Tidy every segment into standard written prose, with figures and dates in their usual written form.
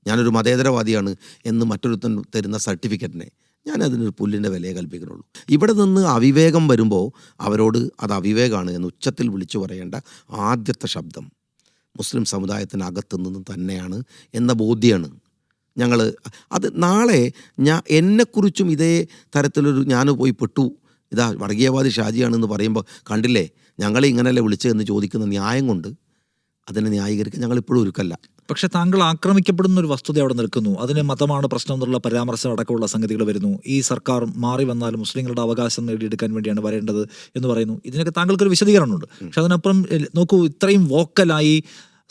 ഞാനൊരു മതേതരവാദിയാണ് എന്ന് മറ്റൊരുത്തൻ തരുന്ന സർട്ടിഫിക്കറ്റിനെ ഞാൻ അതിനൊരു പുല്ലിൻ്റെ വിലയെ കൽപ്പിക്കുന്നുള്ളൂ. ഇവിടെ നിന്ന് അവിവേകം വരുമ്പോൾ അവരോട് അത് അവിവേകമാണ് എന്ന് ഉച്ചത്തിൽ വിളിച്ചു പറയേണ്ട ആദ്യത്തെ ശബ്ദം മുസ്ലിം സമുദായത്തിനകത്തു നിന്ന് തന്നെയാണ് എന്ന ബോധ്യമാണ് ഞങ്ങൾ. അത് നാളെ എന്നെക്കുറിച്ചും ഇതേ തരത്തിലൊരു ഞാൻ പോയി പെട്ടു, ഇതാ വർഗീയവാദി ഷാജിയാണെന്ന് പറയുമ്പോൾ കണ്ടില്ലേ ഞങ്ങളെ ഇങ്ങനെയല്ലേ വിളിച്ചതെന്ന് ചോദിക്കുന്ന ന്യായം കൊണ്ട് അതിനെ ന്യായീകരിക്കാൻ ഞങ്ങളിപ്പോഴും ഒരുക്കല്ല. പക്ഷെ താങ്കൾ ആക്രമിക്കപ്പെടുന്ന ഒരു വസ്തുത അവിടെ നിൽക്കുന്നു. അതിന് മതമാണ് പ്രശ്നം എന്നുള്ള പരാമർശം അടക്കമുള്ള സംഗതികൾ വരുന്നു. ഈ സർക്കാർ മാറി വന്നാൽ മുസ്ലിങ്ങളുടെ അവകാശം നേടിയെടുക്കാൻ വേണ്ടിയാണ് വരേണ്ടത് എന്ന് പറയുന്നു. ഇതിനൊക്കെ താങ്കൾക്കൊരു വിശദീകരണമുണ്ട്. പക്ഷെ അതിനപ്പുറം നോക്കൂ, ഇത്രയും വോക്കലായി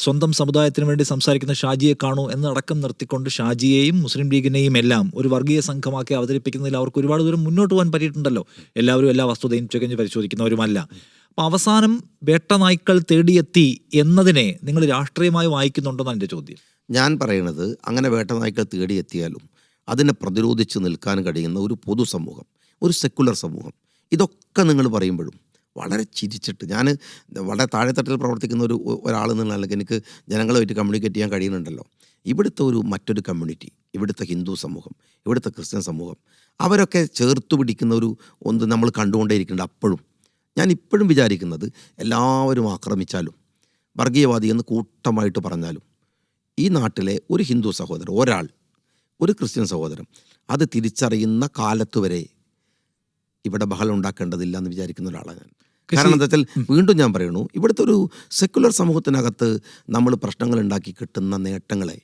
സ്വന്തം സമുദായത്തിന് വേണ്ടി സംസാരിക്കുന്ന ഷാജിയെ കാണൂ എന്നടക്കം നിർത്തിക്കൊണ്ട് ഷാജിയെയും മുസ്ലിം ലീഗിനെയും എല്ലാം ഒരു വർഗീയ സംഘമാക്കി അവതരിപ്പിക്കുന്നതിൽ അവർക്ക് ഒരുപാട് ദൂരം മുന്നോട്ട് പോകാൻ പറ്റിയിട്ടുണ്ടല്ലോ. എല്ലാവരും എല്ലാ വസ്തുതയും ചുകഞ്ഞ് പരിശോധിക്കുന്നവരുമല്ല. അപ്പം അവസാനം വേട്ടനായ്ക്കൾ തേടിയെത്തി എന്നതിനെ നിങ്ങൾ രാഷ്ട്രീയമായി വായിക്കുന്നുണ്ടെന്നാണ് എൻ്റെ ചോദ്യം. ഞാൻ പറയണത് അങ്ങനെ വേട്ടനായ്ക്കൾ തേടിയെത്തിയാലും അതിനെ പ്രതിരോധിച്ച് നിൽക്കാൻ കഴിയുന്ന ഒരു പൊതുസമൂഹം, ഒരു സെക്കുലർ സമൂഹം, ഇതൊക്കെ നിങ്ങൾ പറയുമ്പോഴും വളരെ ചിരിച്ചിട്ട് ഞാൻ വളരെ താഴെത്തട്ടിൽ പ്രവർത്തിക്കുന്ന ഒരാൾ എന്നുള്ള എനിക്ക് ജനങ്ങളുമായിട്ട് കമ്മ്യൂണിക്കേറ്റ് ചെയ്യാൻ കഴിയുന്നുണ്ടല്ലോ. ഇവിടുത്തെ മറ്റൊരു കമ്മ്യൂണിറ്റി, ഇവിടുത്തെ ഹിന്ദു സമൂഹം, ഇവിടുത്തെ ക്രിസ്ത്യൻ സമൂഹം, അവരൊക്കെ ചേർത്ത് പിടിക്കുന്ന ഒന്ന് നമ്മൾ കണ്ടുകൊണ്ടേയിരിക്കുന്നുണ്ട്. അപ്പോഴും ഞാൻ ഇപ്പോഴും വിചാരിക്കുന്നത് എല്ലാവരും ആക്രമിച്ചാലും വർഗീയവാദി എന്ന് കൂട്ടമായിട്ട് പറഞ്ഞാലും ഈ നാട്ടിലെ ഒരു ഹിന്ദു സഹോദരൻ, ഒരു ക്രിസ്ത്യൻ സഹോദരൻ അത് തിരിച്ചറിയുന്ന കാലത്തുവരെ ഇവിടെ ബഹളം ഉണ്ടാക്കേണ്ടതില്ല എന്ന് വിചാരിക്കുന്ന ഒരാളാണ് ഞാൻ. കാരണം എന്താ വെച്ചാൽ വീണ്ടും ഞാൻ പറയണു, ഇവിടുത്തെ ഒരു സെക്കുലർ സമൂഹത്തിനകത്ത് നമ്മൾ പ്രശ്നങ്ങൾ ഉണ്ടാക്കി കിട്ടുന്ന നേട്ടങ്ങളെ,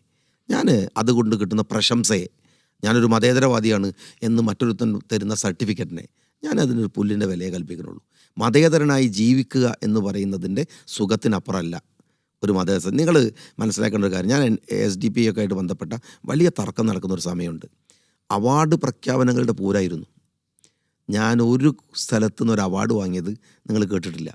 ഞാൻ അതുകൊണ്ട് കിട്ടുന്ന പ്രശംസയെ, ഞാനൊരു മതേതരവാദിയാണ് എന്ന് മറ്റൊരുത്തൻ തരുന്ന സർട്ടിഫിക്കറ്റിനെ ഞാൻ അതിനൊരു പുല്ലിൻ്റെ വിലയെ കൽപ്പിക്കുന്നുള്ളൂ. മതേതരനായി ജീവിക്കുക എന്ന് പറയുന്നതിൻ്റെ സുഖത്തിനപ്പുറമല്ല ഒരു മതേതര. നിങ്ങൾ മനസ്സിലാക്കേണ്ട ഒരു കാര്യം, ഞാൻ SDP ഒക്കെ ആയിട്ട് ബന്ധപ്പെട്ട വലിയ തർക്കം നടക്കുന്ന ഒരു സമയമുണ്ട്. അവാർഡ് പ്രഖ്യാപനങ്ങളുടെ പൂരായിരുന്നു. ഞാൻ ഒരു സ്ഥലത്തു നിന്ന് ഒരു അവാർഡ് വാങ്ങിയത് നിങ്ങൾ കേട്ടിട്ടില്ല.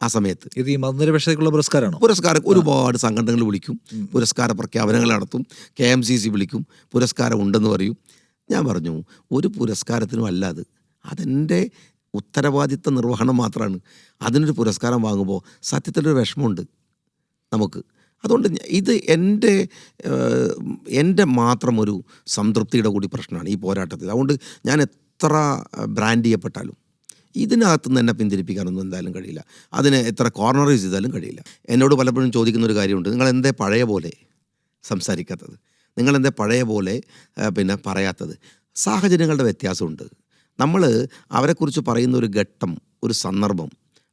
ആ സമയത്ത് ഇത് ഈ മതനിരപേക്ഷതയ്ക്കുള്ള പുരസ്കാരം ഒരുപാട് സംഘടനകൾ വിളിക്കും, പുരസ്കാര പ്രഖ്യാപനങ്ങൾ നടത്തും, KMCC വിളിക്കും, പുരസ്കാരം ഉണ്ടെന്ന് പറയും. ഞാൻ പറഞ്ഞു ഒരു പുരസ്കാരത്തിനും അല്ല, അതെൻ്റെ ഉത്തരവാദിത്ത നിർവഹണം മാത്രമാണ്. അതിനൊരു പുരസ്കാരം വാങ്ങുമ്പോൾ സത്യത്തിലൊരു വിഷമമുണ്ട് നമുക്ക്. അതുകൊണ്ട് ഇത് എൻ്റെ മാത്രം ഒരു സംതൃപ്തിയുടെ കൂടി പ്രശ്നമാണ് ഈ പോരാട്ടത്തിൽ. അതുകൊണ്ട് ഞാൻ എത്ര ബ്രാൻഡ് ചെയ്യപ്പെട്ടാലും ഇതിനകത്ത് നിന്ന് എന്നെ പിന്തിരിപ്പിക്കാനൊന്നും എന്തായാലും കഴിയില്ല. അതിന് എത്ര കോർണറൈസ് ചെയ്താലും കഴിയില്ല. എന്നോട് പലപ്പോഴും ചോദിക്കുന്ന ഒരു കാര്യമുണ്ട്, നിങ്ങളെന്തേ പഴയ പോലെ സംസാരിക്കാത്തത്, നിങ്ങളെന്തേ പഴയ പോലെ പറയാത്തത്. സാഹചര്യങ്ങളുടെ വ്യത്യാസമുണ്ട്. നമ്മൾ അവരെക്കുറിച്ച് പറയുന്ന ഒരു ഘട്ടം, ഒരു സന്ദർഭം,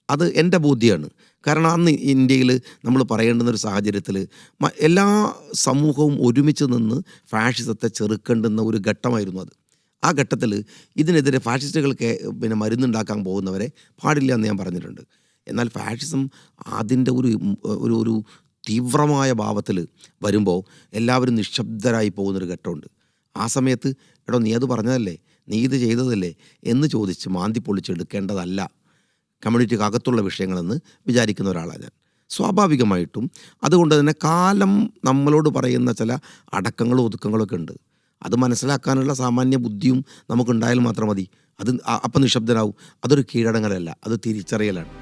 അത് എൻ്റെ ബോധ്യമാണ്. കാരണം അന്ന് ഇന്ത്യയിൽ നമ്മൾ പറയേണ്ടുന്ന ഒരു സാഹചര്യത്തിൽ എല്ലാ സമൂഹവും ഒരുമിച്ച് നിന്ന് ഫാഷിസത്തെ ചെറുക്കേണ്ടുന്ന ഒരു ഘട്ടമായിരുന്നു അത്. ആ ഘട്ടത്തിൽ ഇതിനെതിരെ ഫാഷിസ്റ്റുകൾക്ക് മരുന്നുണ്ടാക്കാൻ പോകുന്നവരെ പാടില്ല എന്ന് ഞാൻ പറഞ്ഞിട്ടുണ്ട്. എന്നാൽ ഫാഷിസം അതിൻ്റെ ഒരു തീവ്രമായ ഭാവത്തിൽ വരുമ്പോൾ എല്ലാവരും നിശബ്ദരായി പോകുന്നൊരു ഘട്ടമുണ്ട്. ആ സമയത്ത് എടോ നീ അത് പറഞ്ഞതല്ലേ, നീ ഇത് ചെയ്തതല്ലേ എന്ന് ചോദിച്ച് മാന്തി പൊളിച്ചെടുക്കേണ്ടതല്ല കമ്മ്യൂണിറ്റിക്ക് അകത്തുള്ള വിഷയങ്ങളെന്ന് വിചാരിക്കുന്ന ഒരാളാണ് ഞാൻ. സ്വാഭാവികമായിട്ടും അതുകൊണ്ട് തന്നെ കാലം നമ്മളോട് പറയുന്ന ചില അടക്കങ്ങളും ഒതുക്കങ്ങളൊക്കെ ഉണ്ട്. അത് മനസ്സിലാക്കാനുള്ള സാമാന്യ ബുദ്ധിയും നമുക്കുണ്ടായാൽ മാത്രം മതി. അത് അപ്പം നിശബ്ദനാവും. അതൊരു കീഴടങ്ങലല്ല, അത് തിരിച്ചറിയലാണ്.